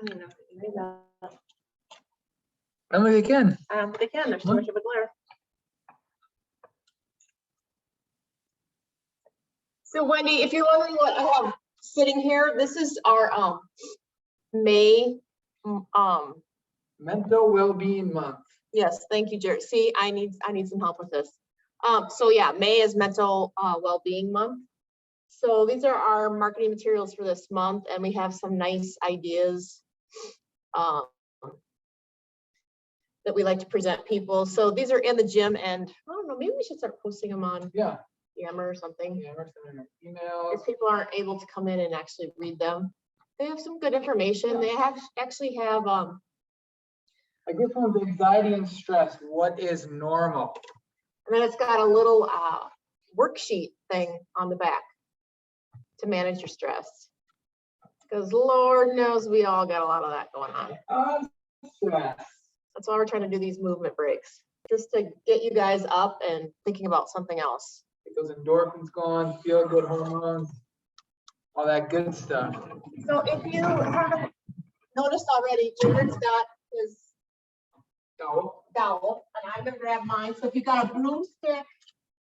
I don't think they can. I don't think they can. There's too much of a glare. So Wendy, if you're wondering what I have sitting here, this is our May Mental well-being month. yes, thank you, Jared. See, I need some help with this. So yeah, May is mental well-being month. So these are our marketing materials for this month, and we have some nice ideas that we like to present people. So these are in the gym, and I don't know, maybe we should start posting them on Yeah. Yammer or something. Yeah, we're sending our emails. If people aren't able to come in and actually read them, they have some good information. They actually have I guess with anxiety and stress, what is normal? and then it's got a little worksheet thing on the back to manage your stress. Because Lord knows we all got a lot of that going on. Stress. That's why we're trying to do these movement breaks, just to get you guys up and thinking about something else. Get those endorphins going, feel good hormones, all that good stuff. So if you haven't noticed already, Jared's got his dowel, and I'm gonna grab mine. So if you got a broomstick,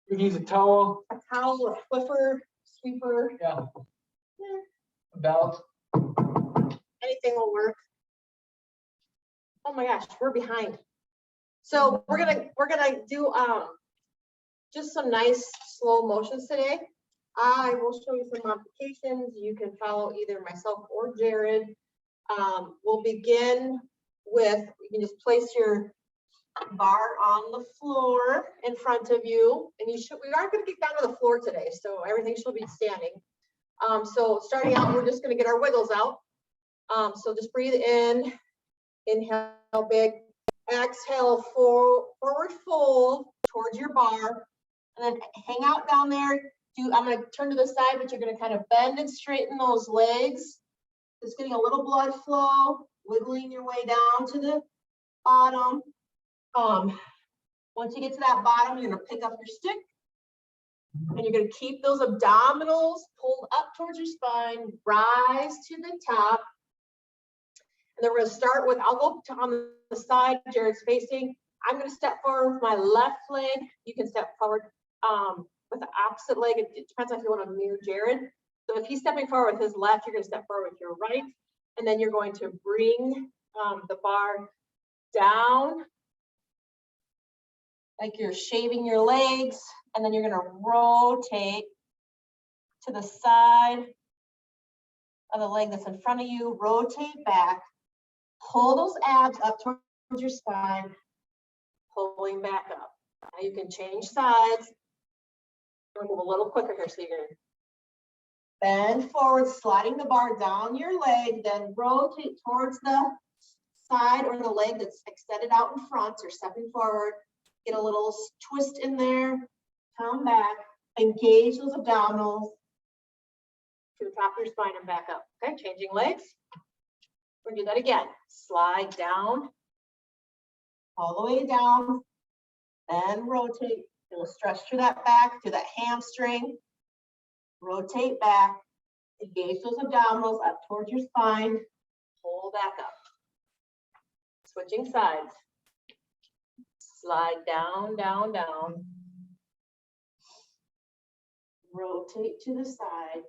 You can use a towel. a towel, a Swiffer, sweeper, Yeah. A belt. anything will work. Oh my gosh, we're behind. So we're gonna do just some nice slow motions today. I will show you some modifications. You can follow either myself or Jared. We'll begin with, you can just place your bar on the floor in front of you, and we aren't going to get down to the floor today, so everything should be standing. So starting out, we're just going to get our wiggles out. So just breathe in, inhale big, exhale forward fold towards your bar, and then hang out down there. I'm going to turn to the side, but you're going to kind of bend and straighten those legs. Just getting a little blood flow, wiggling your way down to the bottom. Once you get to that bottom, you're going to pick up your stick, and you're going to keep those abdominals pulled up towards your spine, rise to the top. And then we're going to start with, I'll go on the side Jared's facing. I'm going to step forward with my left leg. You can step forward with the opposite leg. It depends on if you want to mirror Jared. So if he's stepping forward with his left, you're going to step forward with your right. And then you're going to bring the bar down like you're shaving your legs. And then you're going to rotate to the side of the leg that's in front of you. Rotate back. Pull those abs up towards your spine. Pulling back up. Now you can change sides. We'll move a little quicker here. So you're going to bend forward, sliding the bar down your leg, then rotate towards the side or the leg that's extended out in front. You're stepping forward. Get a little twist in there. Come back. Engage those abdominals to the top of your spine and back up. Okay, changing legs. We're gonna do that again. Slide down, all the way down, then rotate. It'll stretch through that back, to that hamstring. Rotate back, engage those abdominals up towards your spine, pull back up. Switching sides. Slide down, down, down. Rotate to the side.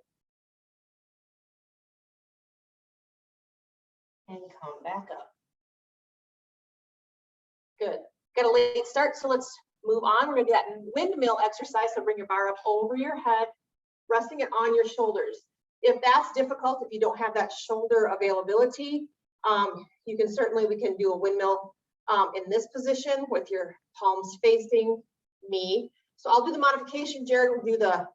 And come back up. Good. Got a late start, so let's move on. We're gonna do that windmill exercise. So bring your bar up over your head, resting it on your shoulders. If that's difficult, if you don't have that shoulder availability, you can certainly, we can do a windmill in this position with your palms facing me. So I'll do the modification. Jared will do the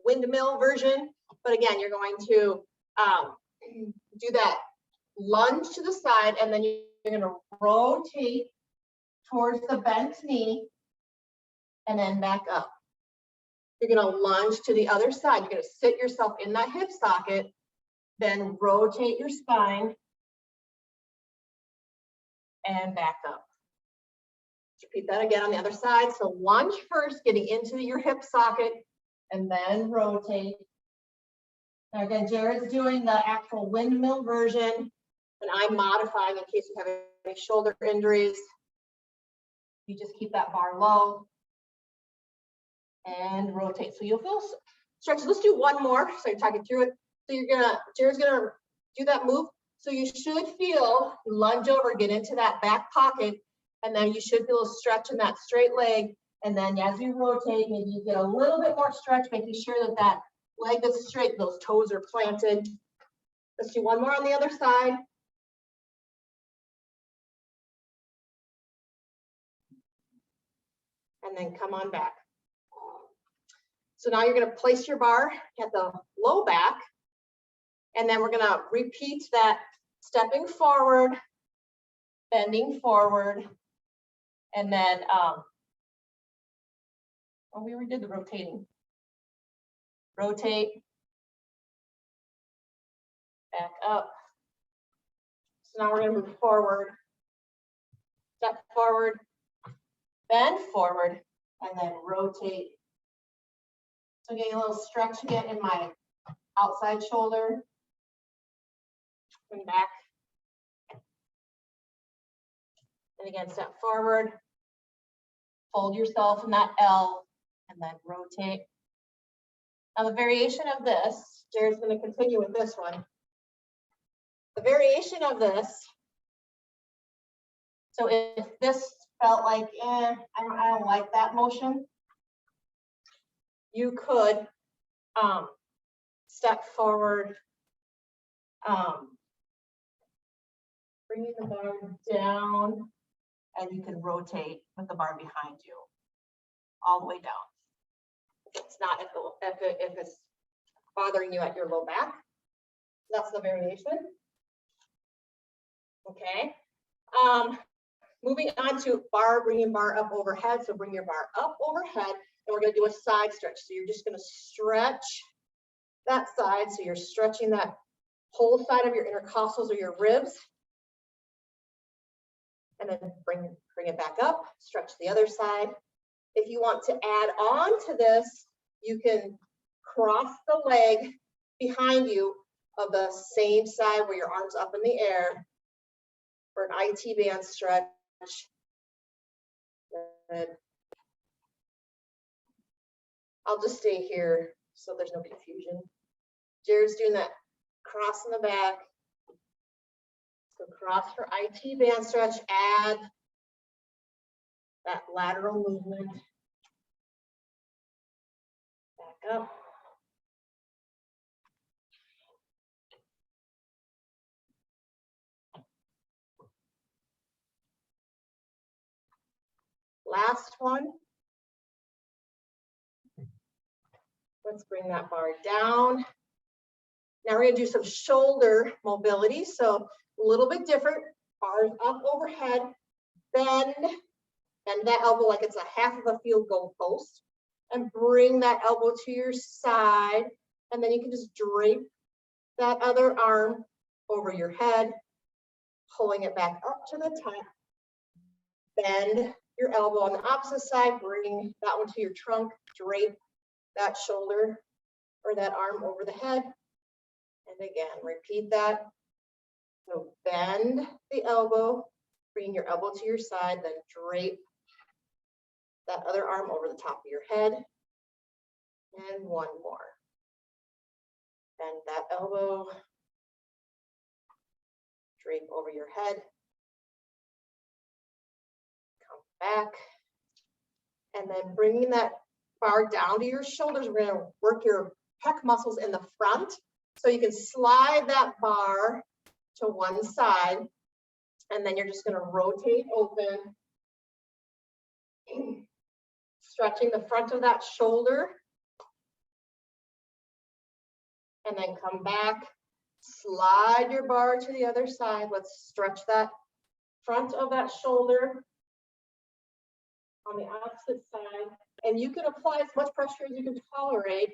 windmill version. But again, you're going to do that lunge to the side, and then you're going to rotate towards the bent knee and then back up. You're going to lunge to the other side. You're going to sit yourself in that hip socket, then rotate your spine and back up. Repeat that again on the other side. So lunge first, getting into your hip socket, and then rotate Now again, Jared's doing the actual windmill version, and I'm modifying in case you have any shoulder injuries. You just keep that bar low and rotate so you'll feel stretch. Let's do one more. So you're talking through it. So Jared's gonna do that move. So you should feel lunge over, get into that back pocket, and then you should feel a stretch in that straight leg. And then as you rotate, maybe you get a little bit more stretch, making sure that that leg is straight, those toes are planted. Let's do one more on the other side. And then come on back. So now you're going to place your bar at the low back, and then we're going to repeat that stepping forward, bending forward, and then we already did the rotating. Rotate, back up. So now we're going to move forward, step forward, bend forward, and then rotate. So getting a little stretch again in my outside shoulder and back. And again, step forward, fold yourself in that L, and then rotate. Now the variation of this, Jared's going to continue with this one. The variation of this, so if this felt like, I don't like that motion, you could step forward, bringing the bar down, and you can rotate with the bar behind you all the way down. If it's not if it's bothering you at your low back, that's the variation. Okay. Moving on to bar, bringing bar up overhead. So bring your bar up overhead, and we're going to do a side stretch. So you're just going to stretch that side. So you're stretching that whole side of your intercostals or your ribs. And then bring it back up, stretch the other side. If you want to add on to this, you can cross the leg behind you of the same side where your arm's up in the air for an IT band stretch. Good. I'll just stay here so there's no confusion. Jared's doing that cross in the back. So cross for IT band stretch, add that lateral movement. Back up. Last one. Let's bring that bar down. Now we're going to do some shoulder mobility. So a little bit different. Bars up overhead. Bend that elbow like it's a half of a field goal post. And bring that elbow to your side. And then you can just drape that other arm over your head, pulling it back up to the top. Bend your elbow on the opposite side, bring that one to your trunk, drape that shoulder or that arm over the head. And again, repeat that. So bend the elbow, bring your elbow to your side, then drape that other arm over the top of your head. And one more. Bend that elbow, drape over your head. Come back. And then bringing that bar down to your shoulders, we're going to work your pec muscles in the front. So you can slide that bar to one side, and then you're just going to rotate open, stretching the front of that shoulder, and then come back, slide your bar to the other side. Let's stretch that front of that shoulder on the opposite side, and you can apply as much pressure as you can tolerate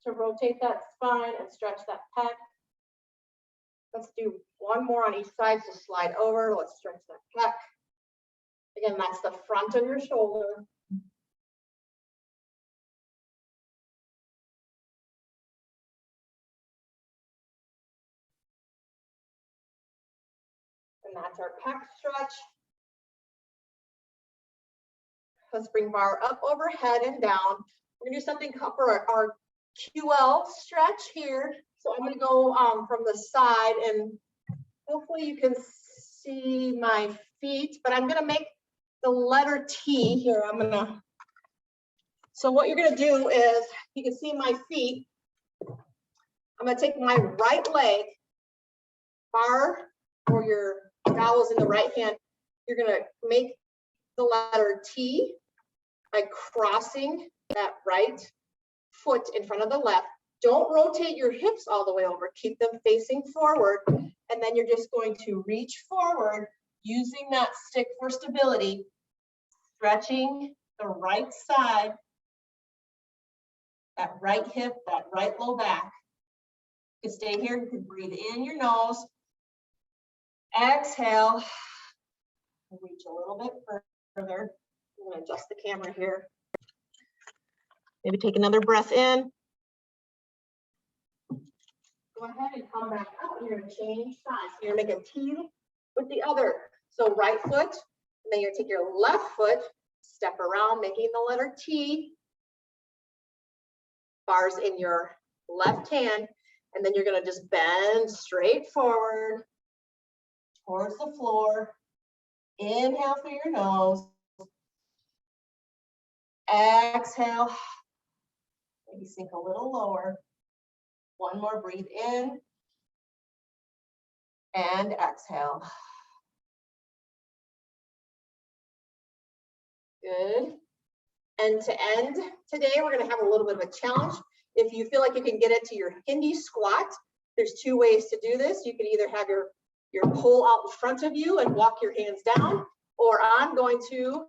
to rotate that spine and stretch that pec. Let's do one more on each side, so slide over. Let's stretch that pec. Again, that's the front of your shoulder. that's our pec stretch. Let's bring bar up overhead and down. We're gonna do something for our QL stretch here. So I'm gonna go from the side, and hopefully you can see my feet, but I'm gonna make the letter T here. So what you're gonna do is, you can see my feet. I'm gonna take my right leg, bar or your dowels in the right hand. You're gonna make the letter T by crossing that right foot in front of the left. Don't rotate your hips all the way over. Keep them facing forward. And then you're just going to reach forward using that stick for stability, stretching the right side, that right hip, that right low back. You can stay here. You can breathe in your nose. Exhale. Reach a little bit further. I'm going to adjust the camera here. Maybe take another breath in. Go ahead and come back out. You're going to change sides. You're going to make a T with the other. So right foot, and then you're going to take your left foot, step around, making the letter T. Bars in your left hand, and then you're going to just bend straight forward towards the floor. Inhale through your nose. Exhale. Maybe sink a little lower. One more, breathe in and exhale. Good. And to end today, we're going to have a little bit of a challenge. If you feel like you can get it to your Hindi squat, there's two ways to do this. You can either have your pole out in front of you and walk your hands down, or I'm going to,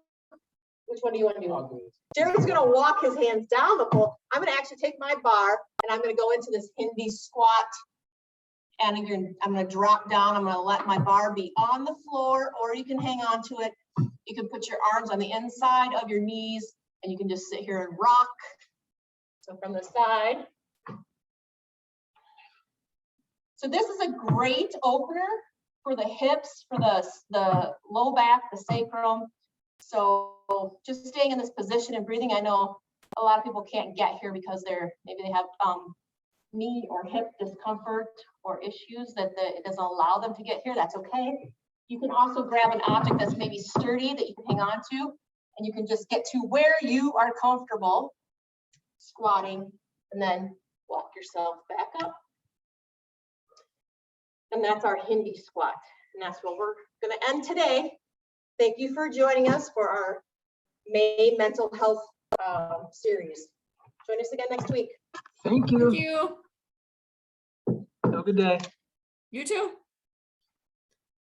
which one do you want to do? Jared's going to walk his hands down the pole. I'm going to actually take my bar and I'm going to go into this Hindi squat. And I'm going to drop down. I'm going to let my bar be on the floor, or you can hang on to it. You can put your arms on the inside of your knees, and you can just sit here and rock. So from the side. So this is a great opener for the hips, for the low back, the sacrum. So just staying in this position and breathing. I know a lot of people can't get here because maybe they have knee or hip discomfort or issues that it doesn't allow them to get here. That's okay. You can also grab an object that's maybe sturdy that you can hang on to, and you can just get to where you are comfortable squatting, and then walk yourself back up. And that's our Hindi squat. And that's what we're going to end today. Thank you for joining us for our May mental health series. Join us again next week. Thank you. Thank you. Have a good day. You too.